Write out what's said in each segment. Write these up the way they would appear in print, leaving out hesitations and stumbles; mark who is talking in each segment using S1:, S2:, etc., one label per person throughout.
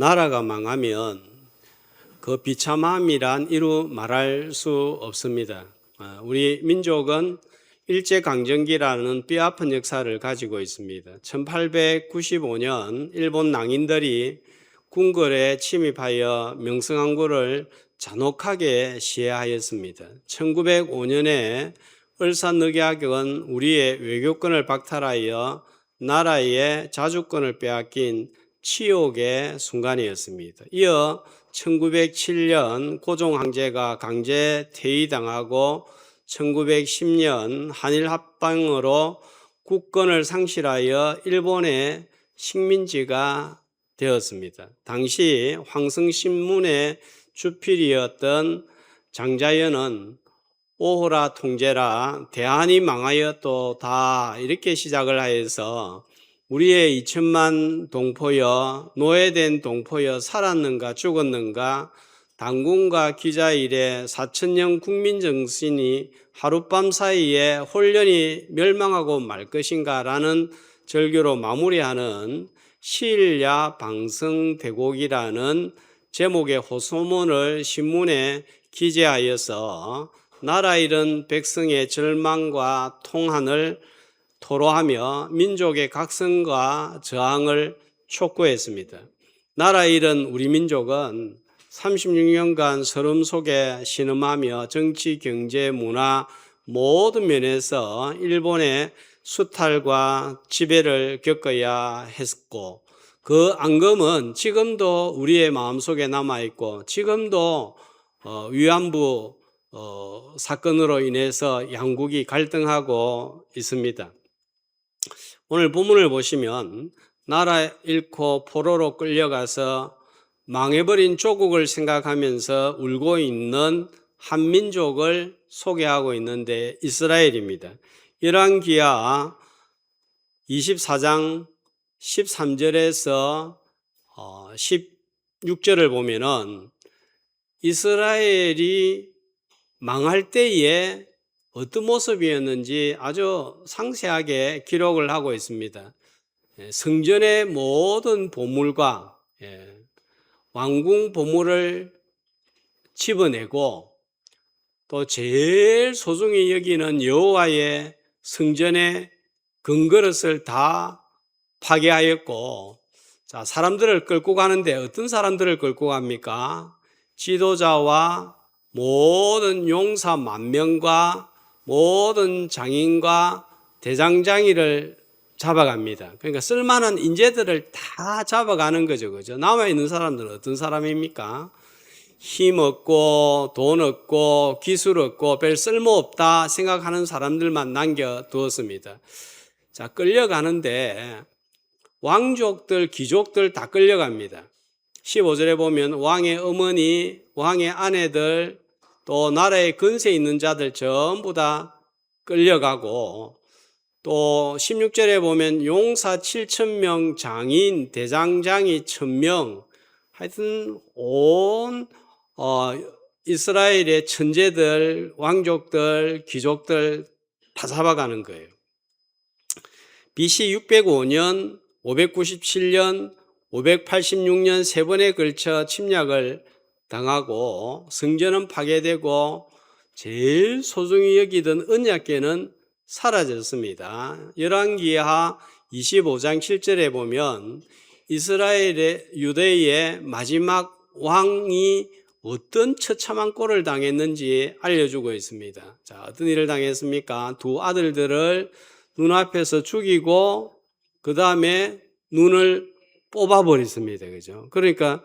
S1: 나라가 망하면 그 비참함이란 이루 말할 수 없습니다. 우리 민족은 일제강점기라는 뼈아픈 역사를 가지고 있습니다. 1895년 일본 낭인들이 궁궐에 침입하여 명성황후를 잔혹하게 시해하였습니다. 1905년에 을사늑약은 우리의 외교권을 박탈하여 나라의 자주권을 빼앗긴 치욕의 순간이었습니다. 이어 1907년 고종 황제가 강제 퇴위당하고 1910년 한일 합방으로 국권을 상실하여 일본의 식민지가 되었습니다. 당시 황승신문의 주필이었던 장자연은 오호라 통제라 대한이 망하였도다 이렇게 시작을 하여서 우리의 2천만 동포여 노예된 동포여 살았는가 죽었는가 당군과 기자일에 4천년 국민정신이 하룻밤 사이에 홀연히 멸망하고 말 것인가 라는 절규로 마무리하는 시일야 방성대곡이라는 제목의 호소문을 신문에 기재하여서 나라 잃은 백성의 절망과 통한을 토로하며 민족의 각성과 저항을 촉구했습니다. 나라 잃은 우리 민족은 36년간 서름 속에 신음하며 정치, 경제, 문화 모든 면에서 일본의 수탈과 지배를 겪어야 했고 그 앙금은 지금도 우리의 마음속에 남아있고 지금도 위안부 사건으로 인해서 양국이 갈등하고 있습니다. 오늘 본문을 보시면 나라 잃고 포로로 끌려가서 망해버린 조국을 생각하면서 울고 있는 한민족을 소개하고 있는데 이스라엘입니다. 열왕기하 24장 13절에서 16절을 보면은 이스라엘이 망할 때에 어떤 모습이었는지 아주 상세하게 기록을 하고 있습니다. 성전의 모든 보물과 왕궁 보물을 집어내고 또 제일 소중히 여기는 여호와의 성전의 금그릇을 다 파괴하였고, 자, 사람들을 끌고 가는데 어떤 사람들을 끌고 갑니까? 지도자와 모든 용사 10,000명과 모든 장인과 대장장이를 잡아갑니다. 그러니까 쓸만한 인재들을 다 잡아가는 거죠. 그죠? 남아있는 사람들은 어떤 사람입니까? 힘 없고, 돈 없고, 기술 없고, 별 쓸모없다 생각하는 사람들만 남겨두었습니다. 자, 끌려가는데, 왕족들, 귀족들 다 끌려갑니다. 15절에 보면 왕의 어머니, 왕의 아내들, 또 나라에 근세 있는 자들 전부 다 끌려가고 또 16절에 보면 용사 7,000명, 장인, 대장장이 1,000명 하여튼 온 이스라엘의 천재들, 왕족들, 귀족들 다 잡아가는 거예요. BC 605년, 597년, 586년 세 번에 걸쳐 침략을 당하고 성전은 파괴되고 제일 소중히 여기던 언약궤는 사라졌습니다. 열왕기하 25장 7절에 보면 이스라엘의 유대의 마지막 왕이 어떤 처참한 꼴을 당했는지 알려주고 있습니다. 자, 어떤 일을 당했습니까? 두 아들들을 눈앞에서 죽이고 그 다음에 눈을 뽑아버렸습니다. 그죠? 그러니까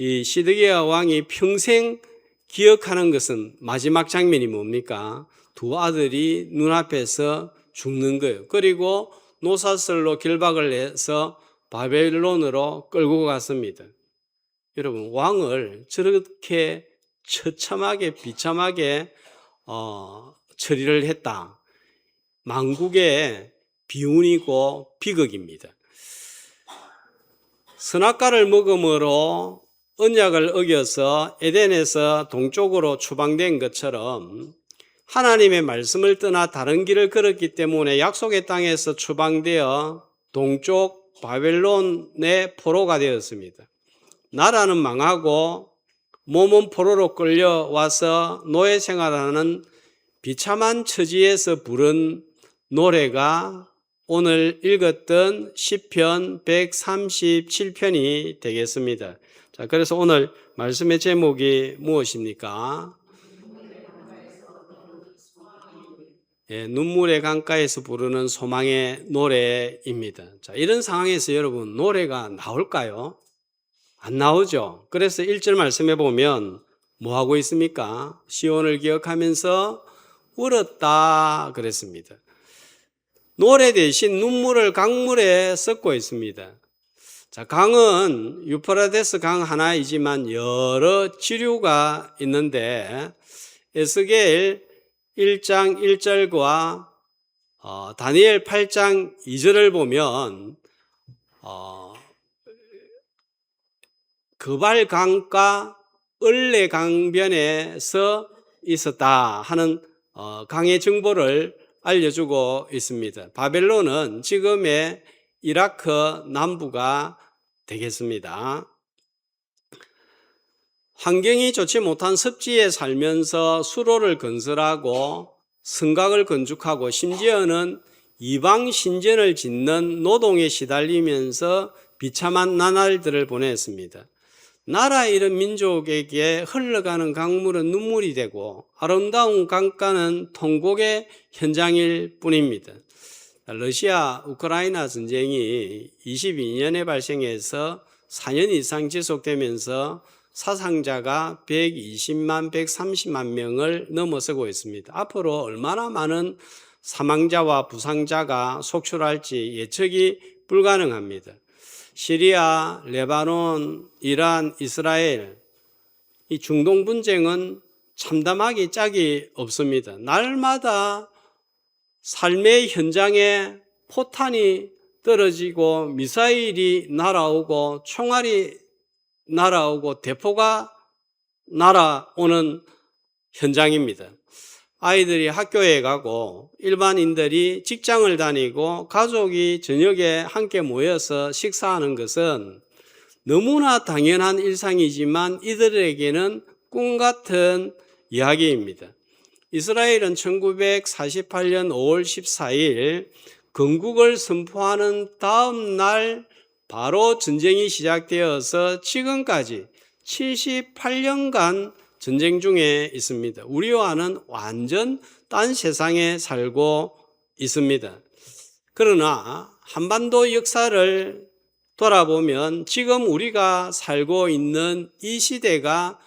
S1: 이 시드기야 왕이 평생 기억하는 것은 마지막 장면이 뭡니까? 두 아들이 눈앞에서 죽는 거예요. 그리고 노사슬로 결박을 해서 바벨론으로 끌고 갔습니다. 여러분, 왕을 저렇게 처참하게 비참하게 처리를 했다. 만국의 비운이고 비극입니다. 선악과를 먹음으로 언약을 어겨서 에덴에서 동쪽으로 추방된 것처럼 하나님의 말씀을 떠나 다른 길을 걸었기 때문에 약속의 땅에서 추방되어 동쪽 바벨론의 포로가 되었습니다. 나라는 망하고 몸은 포로로 끌려와서 노예 생활하는 비참한 처지에서 부른 노래가 오늘 읽었던 시편 137편이 되겠습니다. 자, 그래서 오늘 말씀의 제목이 무엇입니까? 눈물의 강가에서 부르는 소망의 노래입니다. 자, 이런 상황에서 여러분 노래가 나올까요? 안 나오죠. 그래서 1절 말씀해 보면 뭐 하고 있습니까? 시온을 기억하면서 울었다 그랬습니다. 노래 대신 눈물을 강물에 섞고 있습니다. 자, 강은 유프라데스 강 하나이지만 여러 지류가 있는데 에스겔 1장 1절과 다니엘 8장 2절을 보면 그발 강과 을레 강변에서 있었다 하는 강의 정보를 알려주고 있습니다. 바벨론은 지금의 이라크 남부가 되겠습니다. 환경이 좋지 못한 습지에 살면서 수로를 건설하고 성곽을 건축하고 심지어는 이방 신전을 짓는 노동에 시달리면서 비참한 나날들을 보냈습니다. 나라 잃은 민족에게 흘러가는 강물은 눈물이 되고 아름다운 강가는 통곡의 현장일 뿐입니다. 러시아 우크라이나 전쟁이 22년에 발생해서 4년 이상 지속되면서 사상자가 120만, 130만 명을 넘어서고 있습니다. 앞으로 얼마나 많은 사망자와 부상자가 속출할지 예측이 불가능합니다. 시리아, 레바논, 이란, 이스라엘, 이 중동 분쟁은 참담하기 짝이 없습니다. 날마다 삶의 현장에 포탄이 떨어지고 미사일이 날아오고 총알이 날아오고 대포가 날아오는 현장입니다. 아이들이 학교에 가고 일반인들이 직장을 다니고 가족이 저녁에 함께 모여서 식사하는 것은 너무나 당연한 일상이지만 이들에게는 꿈 같은 이야기입니다. 이스라엘은 1948년 5월 14일 건국을 선포하는 다음 날 바로 전쟁이 시작되어서 지금까지 78년간 전쟁 중에 있습니다. 우리와는 완전 딴 세상에 살고 있습니다. 그러나 한반도 역사를 돌아보면 지금 우리가 살고 있는 이 시대가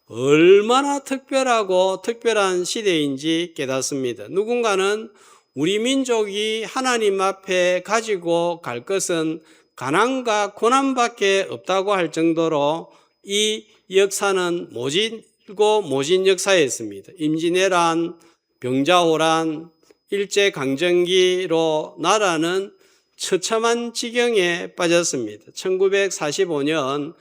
S1: 얼마나 특별하고 특별한 시대인지 깨닫습니다. 누군가는 우리 민족이 하나님 앞에 가지고 갈 것은 가난과 고난밖에 없다고 할 정도로 이 역사는 모질고 모진 역사였습니다. 임진왜란, 병자호란, 일제강점기로 나라는 처참한 지경에 빠졌습니다. 1945년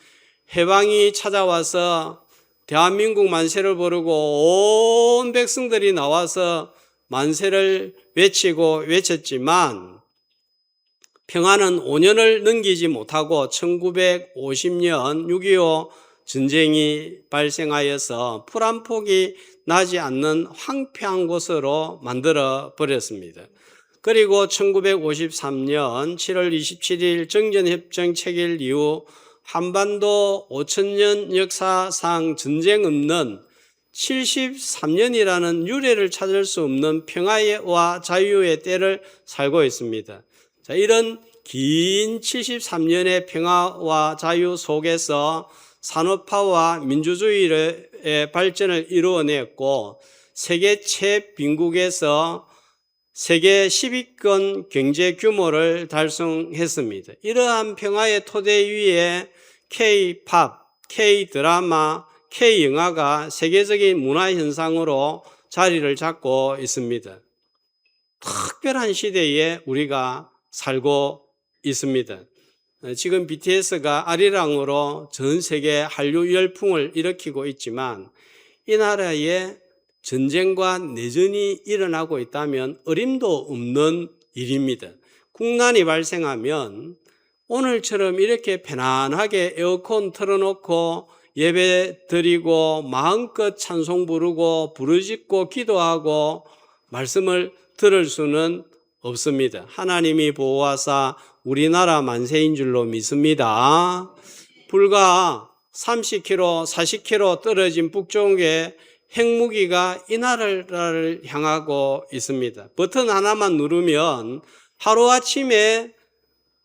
S1: 해방이 찾아와서 대한민국 만세를 부르고 온 백성들이 나와서 만세를 외쳤지만 평화는 5년을 넘기지 못하고 1950년 6.25 전쟁이 발생하여서 풀 한 폭이 나지 않는 황폐한 곳으로 만들어 버렸습니다. 그리고 1953년 7월 27일 정전협정 체결 이후 한반도 5천년 역사상 전쟁 없는 73년이라는 유례를 찾을 수 없는 평화와 자유의 때를 살고 있습니다. 자, 이런 긴 73년의 평화와 자유 속에서 산업화와 민주주의의 발전을 이루어냈고 세계 최빈국에서 세계 10위권 경제 규모를 달성했습니다. 이러한 평화의 토대 위에 K-팝, K-드라마, K-영화가 세계적인 문화현상으로 자리를 잡고 있습니다. 특별한 시대에 우리가 살고 있습니다. 지금 BTS가 아리랑으로 전 세계 한류 열풍을 일으키고 있지만 이 나라에 전쟁과 내전이 일어나고 있다면 어림도 없는 일입니다. 국난이 발생하면 오늘처럼 이렇게 편안하게 에어컨 틀어놓고 예배 드리고 마음껏 찬송 부르고 부르짖고 기도하고 말씀을 들을 수는 없습니다. 하나님이 보호하사 우리나라 만세인 줄로 믿습니다. 불과 30km, 40km 떨어진 북쪽에 핵무기가 이 나라를 향하고 있습니다. 버튼 하나만 누르면 하루아침에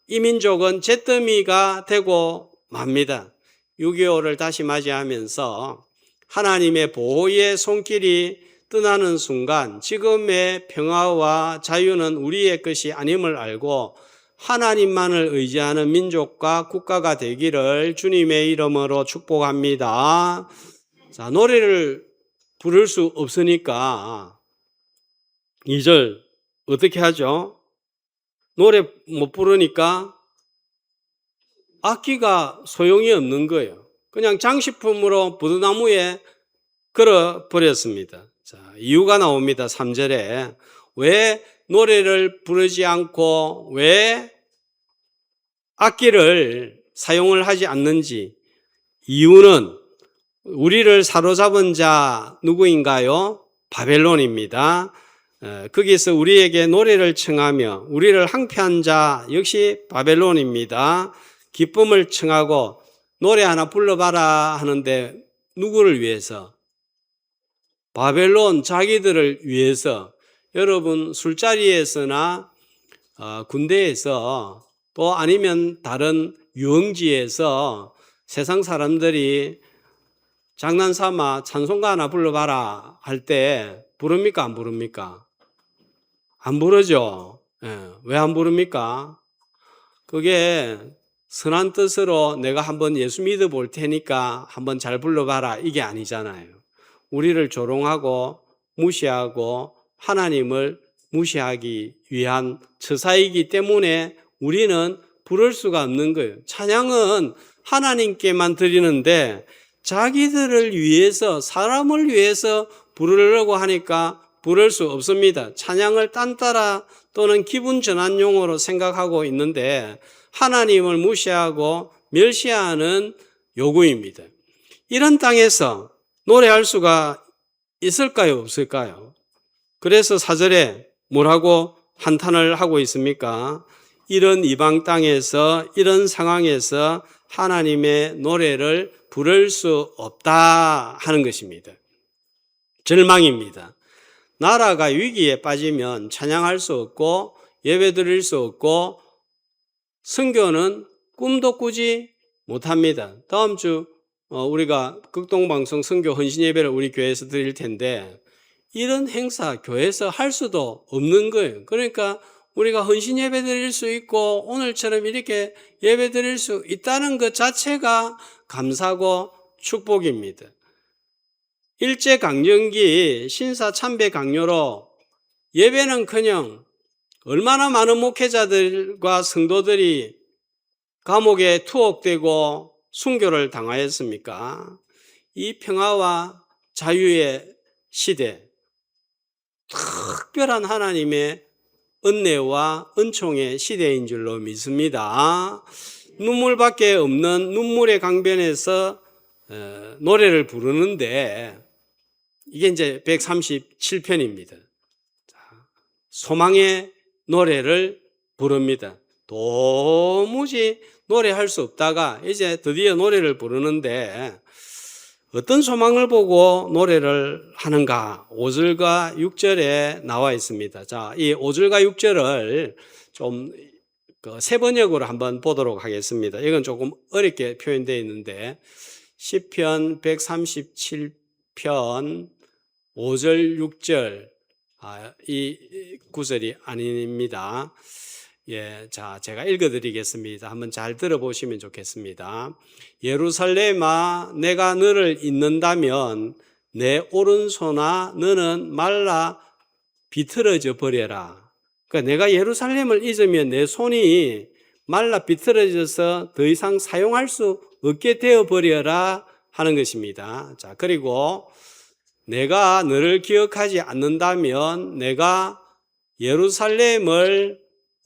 S1: 이 민족은 잿더미가 되고 맙니다. 6.25를 다시 맞이하면서 하나님의 보호의 손길이 떠나는 순간 지금의 평화와 자유는 우리의 것이 아님을 알고 하나님만을 의지하는 민족과 국가가 되기를 주님의 이름으로 축복합니다. 자, 노래를 부를 수 없으니까 2절 어떻게 하죠? 노래 못 부르니까 악기가 소용이 없는 거예요. 그냥 장식품으로 부두나무에 걸어버렸습니다. 자, 이유가 나옵니다. 3절에. 왜 노래를 부르지 않고 왜 악기를 사용을 하지 않는지. 이유는 우리를 사로잡은 자 누구인가요? 바벨론입니다. 거기서 우리에게 노래를 청하며 우리를 항폐한 자 역시 바벨론입니다. 기쁨을 청하고 노래 하나 불러봐라 하는데 누구를 위해서? 바벨론 자기들을 위해서. 여러분 술자리에서나 군대에서 또 아니면 다른 유흥지에서 세상 사람들이 장난삼아 찬송가 하나 불러봐라 할 때 부릅니까 안 부릅니까? 안 부르죠. 왜 안 부릅니까? 그게 선한 뜻으로 내가 한번 예수 믿어볼 테니까 한번 잘 불러봐라 이게 아니잖아요. 우리를 조롱하고 무시하고 하나님을 무시하기 위한 처사이기 때문에 우리는 부를 수가 없는 거예요. 찬양은 하나님께만 드리는데 자기들을 위해서 사람을 위해서 부르려고 하니까 부를 수 없습니다. 찬양을 딴따라 또는 기분 전환용으로 생각하고 있는데 하나님을 무시하고 멸시하는 요구입니다. 이런 땅에서 노래할 수가 있을까요? 없을까요? 그래서 4절에 뭐라고 한탄을 하고 있습니까? 이런 이방 땅에서 이런 상황에서 하나님의 노래를 부를 수 없다 하는 것입니다. 절망입니다. 나라가 위기에 빠지면 찬양할 수 없고 예배 드릴 수 없고 선교는 꿈도 꾸지 못합니다. 다음 주 우리가 극동방송 선교 헌신 예배를 우리 교회에서 드릴 텐데 이런 행사 교회에서 할 수도 없는 거예요. 그러니까 우리가 헌신 예배 드릴 수 있고 오늘처럼 이렇게 예배 드릴 수 있다는 것 자체가 감사고 축복입니다. 일제강점기 신사참배 강요로 예배는커녕 얼마나 많은 목회자들과 성도들이 감옥에 투옥되고 순교를 당하였습니까? 이 평화와 자유의 시대, 특별한 하나님의 은혜와 은총의 시대인 줄로 믿습니다. 눈물밖에 없는 눈물의 강변에서 노래를 부르는데 이게 이제 137편입니다. 소망의 노래를 부릅니다. 도무지 노래할 수 없다가 이제 드디어 노래를 부르는데 어떤 소망을 보고 노래를 하는가? 5절과 6절에 나와 있습니다. 자, 이 5절과 6절을 좀 새 번역으로 한번 보도록 하겠습니다. 이건 조금 어렵게 표현되어 있는데 시편 137편 5절 6절 이 구절이 아닙니다. 예, 자, 제가 읽어드리겠습니다. 한번 잘 들어보시면 좋겠습니다. 예루살렘아, 내가 너를 잊는다면 내 오른손아, 너는 말라 비틀어져 버려라. 그러니까 내가 예루살렘을 잊으면 내 손이 말라 비틀어져서 더 이상 사용할 수 없게 되어 버려라 하는 것입니다. 자, 그리고 내가 너를 기억하지 않는다면 내가 예루살렘을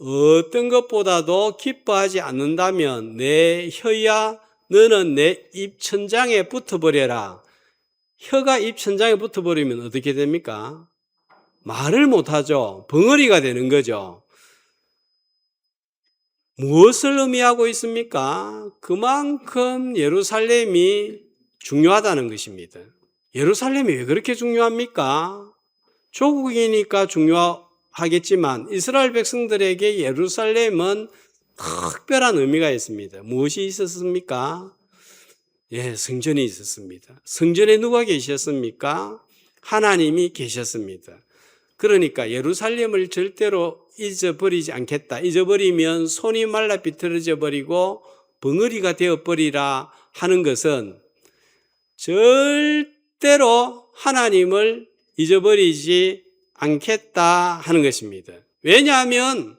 S1: 어떤 것보다도 기뻐하지 않는다면 내 혀야 너는 내 입천장에 붙어버려라. 혀가 입천장에 붙어버리면 어떻게 됩니까? 말을 못하죠. 벙어리가 되는 거죠. 무엇을 의미하고 있습니까? 그만큼 예루살렘이 중요하다는 것입니다. 예루살렘이 왜 그렇게 중요합니까? 조국이니까 중요하겠지만 이스라엘 백성들에게 예루살렘은 특별한 의미가 있습니다. 무엇이 있었습니까? 예, 성전이 있었습니다. 성전에 누가 계셨습니까? 하나님이 계셨습니다. 그러니까 예루살렘을 절대로 잊어버리지 않겠다. 잊어버리면 손이 말라 비틀어져 버리고 벙어리가 되어버리라 하는 것은 절대로 하나님을 잊어버리지 않겠다 하는 것입니다. 왜냐하면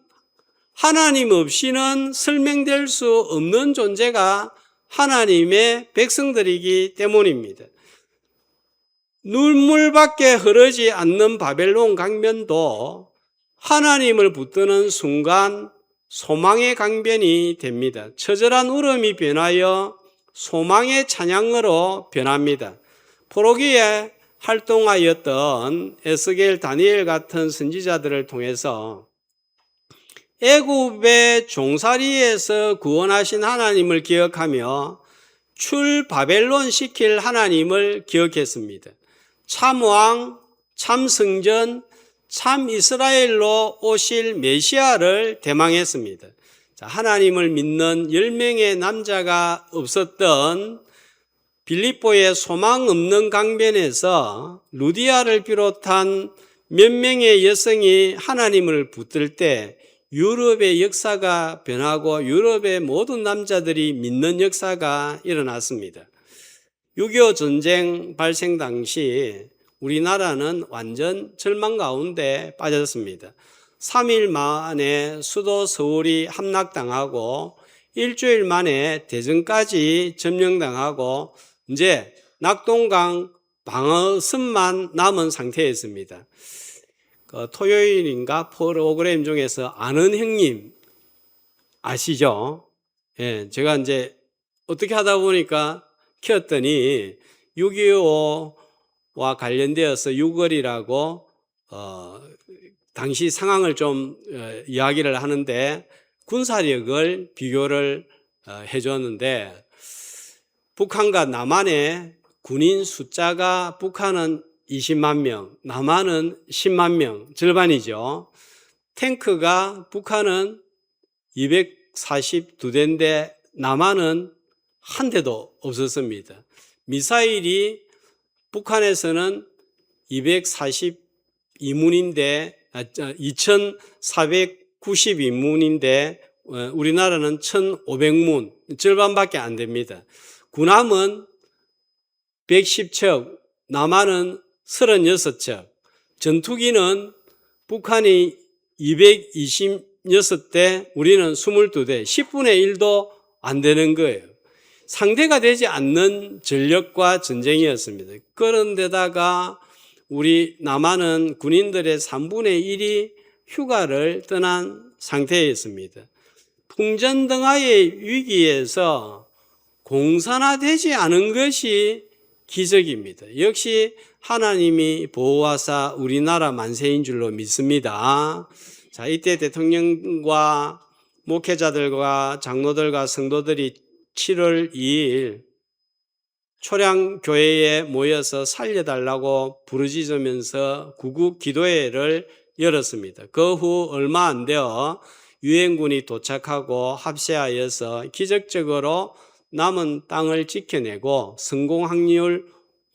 S1: 하나님 없이는 설명될 수 없는 존재가 하나님의 백성들이기 때문입니다. 눈물밖에 흐르지 않는 바벨론 강변도 하나님을 붙드는 순간 소망의 강변이 됩니다. 처절한 울음이 변하여 소망의 찬양으로 변합니다. 포로기에 활동하였던 에스겔, 다니엘 같은 선지자들을 통해서 애굽의 종살이에서 구원하신 하나님을 기억하며 출 바벨론 시킬 하나님을 기억했습니다. 참왕, 참성전, 참 이스라엘로 오실 메시아를 대망했습니다. 하나님을 믿는 10명의 남자가 없었던 빌립보의 소망 없는 강변에서 루디아를 비롯한 몇 명의 여성이 하나님을 붙들 때 유럽의 역사가 변하고 유럽의 모든 남자들이 믿는 역사가 일어났습니다. 6.25 전쟁 발생 당시 우리나라는 완전 절망 가운데 빠졌습니다. 3일 만에 수도 서울이 함락당하고 일주일 만에 대전까지 점령당하고 이제 낙동강 방어선만 남은 상태였습니다. 토요일인가 프로그램 중에서 아는 형님 아시죠? 예, 제가 이제 어떻게 하다 보니까 켰더니 6.25와 관련되어서 6월이라고 당시 상황을 좀 이야기를 하는데 군사력을 비교를 해줬는데 북한과 남한의 군인 숫자가 북한은 20만 명, 남한은 10만 명, 절반이죠. 탱크가 북한은 242대인데 남한은 한 대도 없었습니다. 미사일이 북한에서는 242문인데 2492문인데 우리나라는 1500문, 절반밖에 안 됩니다. 군함은 110척, 남한은 36척, 전투기는 북한이 226대, 우리는 22대, 10분의 1도 안 되는 거예요. 상대가 되지 않는 전력과 전쟁이었습니다. 그런데다가 우리 남한은 군인들의 3분의 1이 휴가를 떠난 상태였습니다. 풍전등화의 위기에서 공산화되지 않은 것이 기적입니다. 역시 하나님이 보호하사 우리나라 만세인 줄로 믿습니다. 자, 이때 대통령과 목회자들과 장로들과 성도들이 7월 2일 초량교회에 모여서 살려달라고 부르짖으면서 구국 기도회를 열었습니다. 그 후 얼마 안 되어 유엔군이 도착하고 합세하여서 기적적으로 남은 땅을 지켜내고 성공 확률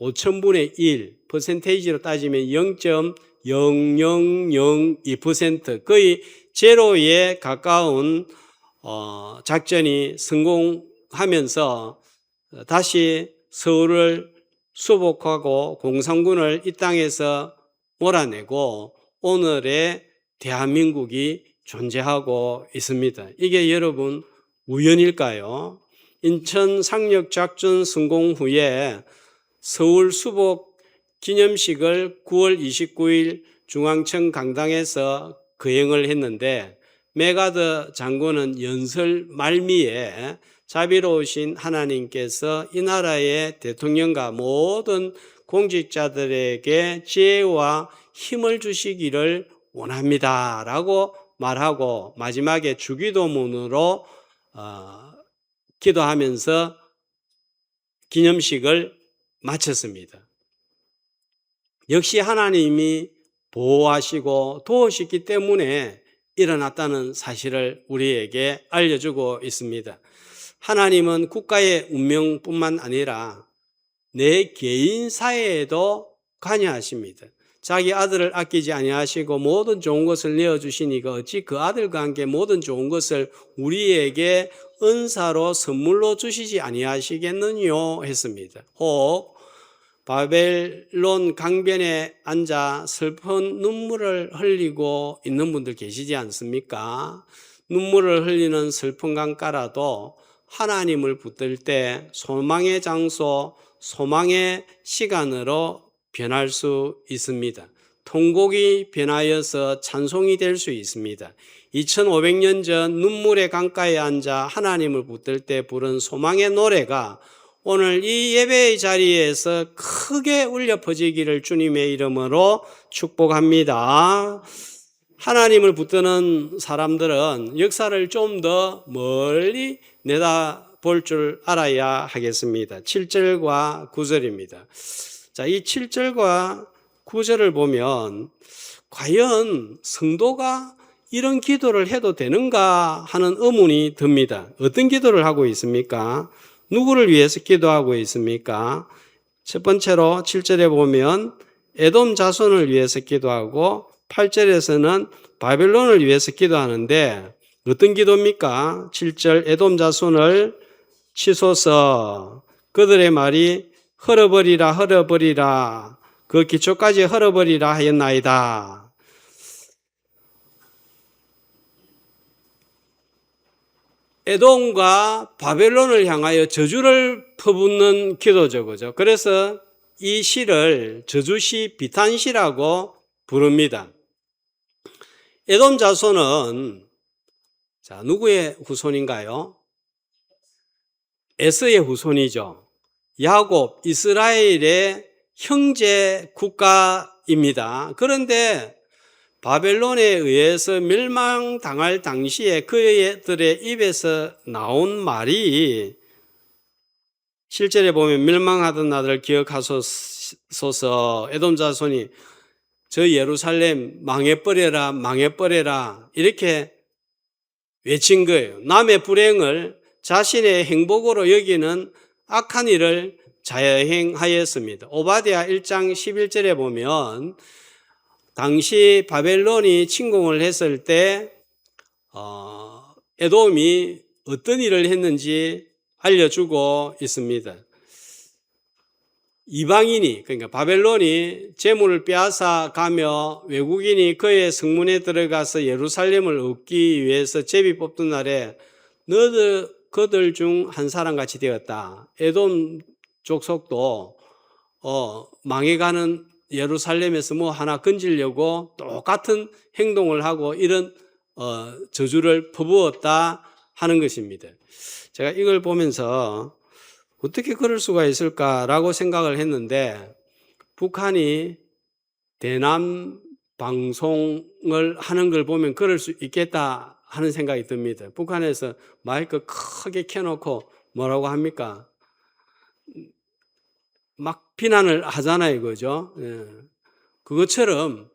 S1: 5000분의 1, 퍼센테이지로 따지면 0.0002%, 거의 제로에 가까운 작전이 성공하면서 다시 서울을 수복하고 공산군을 이 땅에서 몰아내고 오늘의 대한민국이 존재하고 있습니다. 이게 여러분 우연일까요? 인천 상륙 작전 성공 후에 서울 수복 기념식을 9월 29일 중앙청 강당에서 거행을 했는데 메가드 장군은 연설 말미에 자비로우신 하나님께서 이 나라의 대통령과 모든 공직자들에게 지혜와 힘을 주시기를 원합니다 라고 말하고 마지막에 주기도문으로 기도하면서 기념식을 마쳤습니다. 역시 하나님이 보호하시고 도우시기 때문에 일어났다는 사실을 우리에게 알려주고 있습니다. 하나님은 국가의 운명뿐만 아니라 내 개인 사회에도 관여하십니다. 자기 아들을 아끼지 아니하시고 모든 좋은 것을 내어주시니까 어찌 그 아들과 함께 모든 좋은 것을 우리에게 은사로 선물로 주시지 아니하시겠느냐 했습니다. 혹 바벨론 강변에 앉아 슬픈 눈물을 흘리고 있는 분들 계시지 않습니까? 눈물을 흘리는 슬픈 강가라도 하나님을 붙들 때 소망의 장소, 소망의 시간으로 변할 수 있습니다. 통곡이 변하여서 찬송이 될 수 있습니다. 2500년 전 눈물의 강가에 앉아 하나님을 붙들 때 부른 소망의 노래가 오늘 이 예배의 자리에서 크게 울려 퍼지기를 주님의 이름으로 축복합니다. 하나님을 붙드는 사람들은 역사를 좀 더 멀리 내다볼 줄 알아야 하겠습니다. 7절과 9절입니다. 자, 이 7절과 9절을 보면 과연 성도가 이런 기도를 해도 되는가 하는 의문이 듭니다. 어떤 기도를 하고 있습니까? 누구를 위해서 기도하고 있습니까? 첫 번째로 7절에 보면 에돔 자손을 위해서 기도하고 8절에서는 바벨론을 위해서 기도하는데 어떤 기도입니까? 7절 에돔 자손을 치소서 그들의 말이 헐어버리라 헐어버리라 그 기초까지 헐어버리라 하였나이다. 에돔과 바벨론을 향하여 저주를 퍼붓는 기도죠. 그죠? 그래서 이 시를 저주시 비탄시라고 부릅니다. 에돔 자손은 자, 누구의 후손인가요? 에서의 후손이죠. 야곱, 이스라엘의 형제 국가입니다. 그런데 바벨론에 의해서 멸망당할 당시에 그들의 입에서 나온 말이 실제로 보면 멸망하던 나를 기억하소서 에돔 자손이 저 예루살렘 망해버려라 망해버려라 이렇게 외친 거예요. 남의 불행을 자신의 행복으로 여기는 악한 일을 자행하였습니다. 오바댜 1장 11절에 보면 당시 바벨론이 침공을 했을 때 에돔이 어떤 일을 했는지 알려주고 있습니다. 이방인이 그러니까 바벨론이 재물을 빼앗아 가며 외국인이 그의 성문에 들어가서 예루살렘을 얻기 위해서 제비 뽑던 날에 너도 그들 중 한 사람같이 되었다. 에돔 족속도 망해가는 예루살렘에서 뭐 하나 건지려고 똑같은 행동을 하고 이런 저주를 퍼부었다 하는 것입니다. 제가 이걸 보면서 어떻게 그럴 수가 있을까라고 생각을 했는데 북한이 대남 방송을 하는 걸 보면 그럴 수 있겠다 하는 생각이 듭니다. 북한에서 마이크 크게 켜놓고 뭐라고 합니까? 막 비난을 하잖아요. 그죠? 예. 그것처럼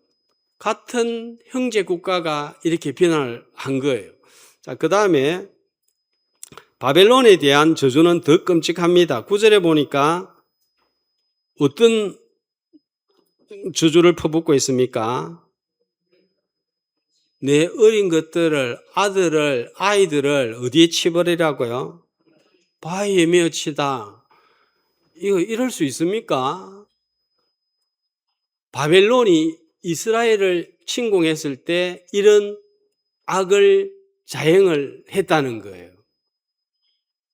S1: 같은 형제 국가가 이렇게 비난을 한 거예요. 자, 그 다음에 바벨론에 대한 저주는 더 끔찍합니다. 9절에 보니까 어떤 저주를 퍼붓고 있습니까? 내 어린 것들을, 아이들을 어디에 치버리라고요? 바위에 메어 치다. 이거 이럴 수 있습니까? 바벨론이 이스라엘을 침공했을 때 이런 악을 자행을 했다는 거예요.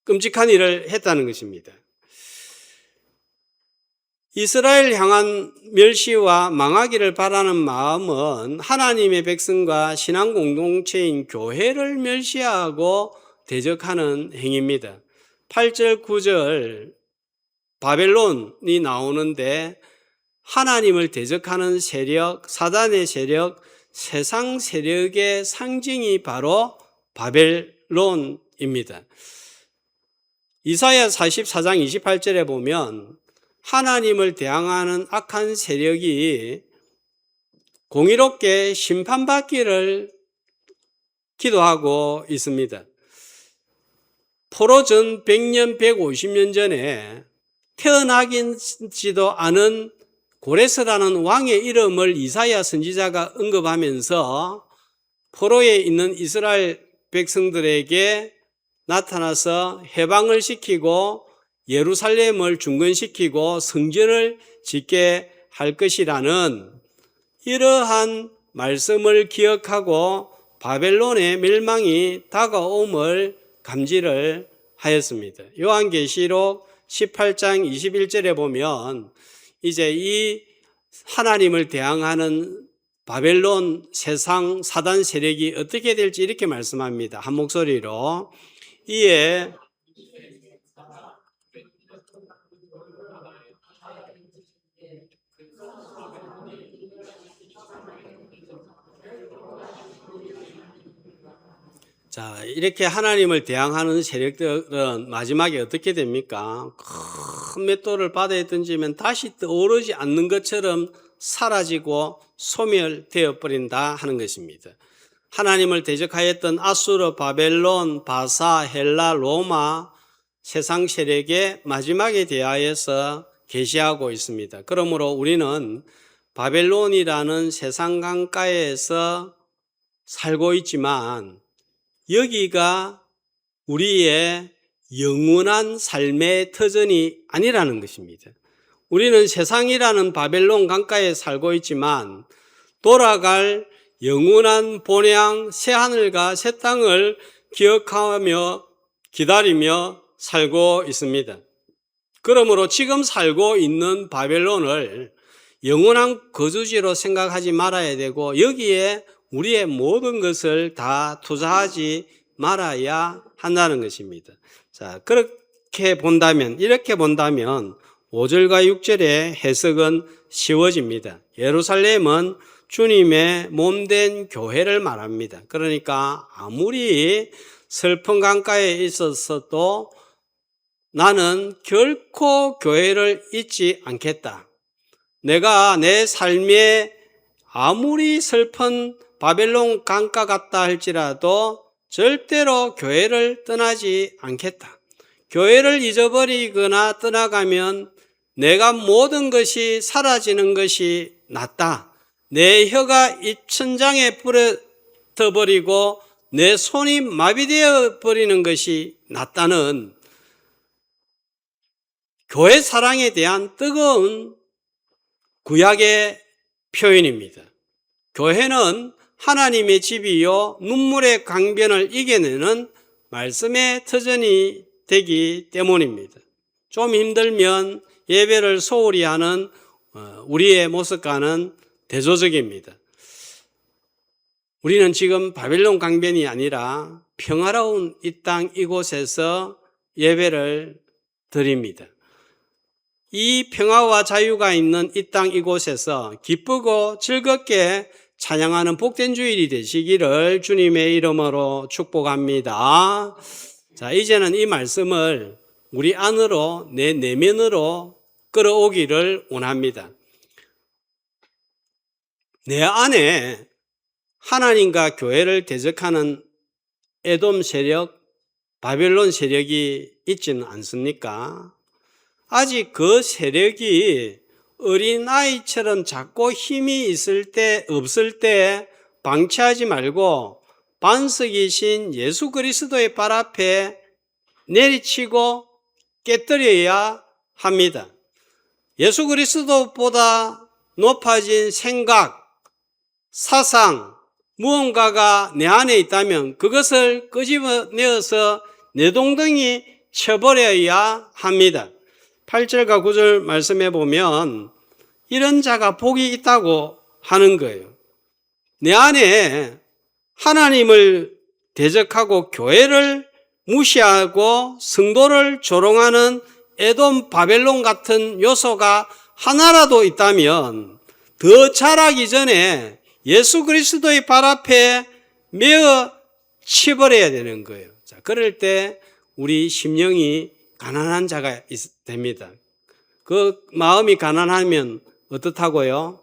S1: 끔찍한 일을 했다는 것입니다. 이스라엘 향한 멸시와 망하기를 바라는 마음은 하나님의 백성과 신앙 공동체인 교회를 멸시하고 대적하는 행위입니다. 8절, 9절 바벨론이 나오는데 하나님을 대적하는 세력, 사단의 세력, 세상 세력의 상징이 바로 바벨론입니다. 이사야 44장 28절에 보면 하나님을 대항하는 악한 세력이 공의롭게 심판받기를 기도하고 있습니다. 포로 전 100년, 150년 전에 태어나기지도 않은 고레스라는 왕의 이름을 이사야 선지자가 언급하면서 포로에 있는 이스라엘 백성들에게 나타나서 해방을 시키고 예루살렘을 중건시키고 성전을 짓게 할 것이라는 이러한 말씀을 기억하고 바벨론의 멸망이 다가옴을 감지를 하였습니다. 요한계시록 18장 21절에 보면 이제 이 하나님을 대항하는 바벨론 세상 사단 세력이 어떻게 될지 이렇게 말씀합니다. 한 목소리로. 이에 자, 이렇게 하나님을 대항하는 세력들은 마지막에 어떻게 됩니까? 큰 맷돌을 바다에 던지면 다시 떠오르지 않는 것처럼 사라지고 소멸되어 버린다 하는 것입니다. 하나님을 대적하였던 아수르, 바벨론, 바사, 헬라, 로마 세상 세력의 마지막에 대하여서 계시하고 있습니다. 그러므로 우리는 바벨론이라는 세상 강가에서 살고 있지만 여기가 우리의 영원한 삶의 터전이 아니라는 것입니다. 우리는 세상이라는 바벨론 강가에 살고 있지만 돌아갈 영원한 본향 새하늘과 새 땅을 기억하며 기다리며 살고 있습니다. 그러므로 지금 살고 있는 바벨론을 영원한 거주지로 생각하지 말아야 되고 여기에 우리의 모든 것을 다 투자하지 말아야 한다는 것입니다. 자, 그렇게 본다면, 이렇게 본다면 5절과 6절의 해석은 쉬워집니다. 예루살렘은 주님의 몸된 교회를 말합니다. 그러니까 아무리 슬픈 강가에 있었어도 나는 결코 교회를 잊지 않겠다. 내가 내 삶에 아무리 슬픈 바벨론 강가 같다 할지라도 절대로 교회를 떠나지 않겠다. 교회를 잊어버리거나 떠나가면 내가 모든 것이 사라지는 것이 낫다. 내 혀가 입천장에 부러져버리고 내 손이 마비되어 버리는 것이 낫다는 교회 사랑에 대한 뜨거운 구약의 표현입니다. 교회는 하나님의 집이요 눈물의 강변을 이겨내는 말씀의 터전이 되기 때문입니다. 좀 힘들면 예배를 소홀히 하는 우리의 모습과는 대조적입니다. 우리는 지금 바벨론 강변이 아니라 평화로운 이 땅 이곳에서 예배를 드립니다. 이 평화와 자유가 있는 이 땅 이곳에서 기쁘고 즐겁게 찬양하는 복된 주일이 되시기를 주님의 이름으로 축복합니다. 자, 이제는 이 말씀을 우리 안으로, 내 내면으로 끌어오기를 원합니다. 내 안에 하나님과 교회를 대적하는 에돔 세력, 바벨론 세력이 있지는 않습니까? 아직 그 세력이 어린아이처럼 작고 힘이 있을 때, 없을 때 방치하지 말고 반석이신 예수 그리스도의 발 앞에 내리치고 깨뜨려야 합니다. 예수 그리스도보다 높아진 생각, 사상, 무언가가 내 안에 있다면 그것을 끄집어내어서 내동댕이 쳐버려야 합니다. 8절과 9절 말씀해 보면 이런 자가 복이 있다고 하는 거예요. 내 안에 하나님을 대적하고 교회를 무시하고 성도를 조롱하는 에돔, 바벨론 같은 요소가 하나라도 있다면 더 자라기 전에 예수 그리스도의 발 앞에 메어 치버려야 되는 거예요. 자, 그럴 때 우리 심령이 가난한 자가 됩니다. 그 마음이 가난하면 어떻다고요?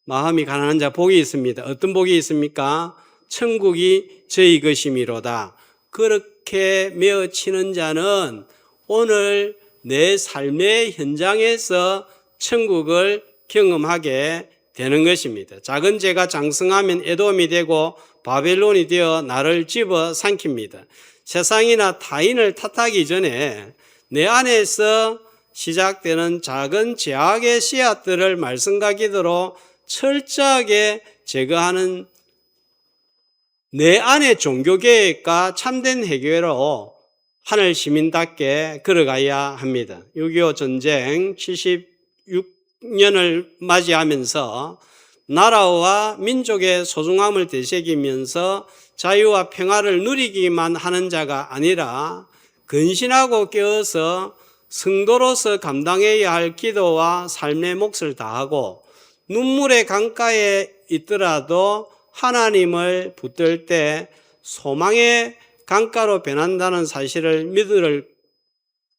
S1: 마음이 가난한 자 복이 있습니다. 어떤 복이 있습니까? 천국이 저희 것이미로다. 그렇게 메어치는 자는 오늘 내 삶의 현장에서 천국을 경험하게 되는 것입니다. 작은 죄가 장성하면 에돔이 되고 바벨론이 되어 나를 집어 삼킵니다. 세상이나 타인을 탓하기 전에 내 안에서 시작되는 작은 죄악의 씨앗들을 말씀과 기도로 철저하게 제거하는 내 안의 종교계획과 참된 해결로 하늘 시민답게 걸어가야 합니다. 6.25 전쟁 76년을 맞이하면서 나라와 민족의 소중함을 되새기면서 자유와 평화를 누리기만 하는 자가 아니라 근신하고 깨어서 성도로서 감당해야 할 기도와 삶의 몫을 다하고 눈물의 강가에 있더라도 하나님을 붙들 때 소망의 강가로 변한다는 사실을 믿을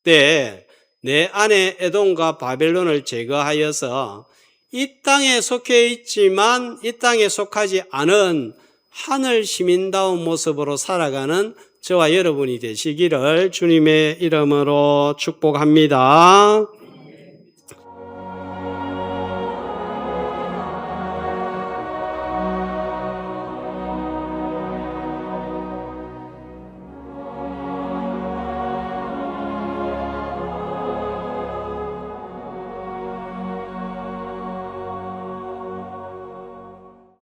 S1: 때 내 안에 에돔과 바벨론을 제거하여서 이 땅에 속해 있지만 이 땅에 속하지 않은 하늘 시민다운 모습으로 살아가는 저와 여러분이 되시기를 주님의 이름으로 축복합니다.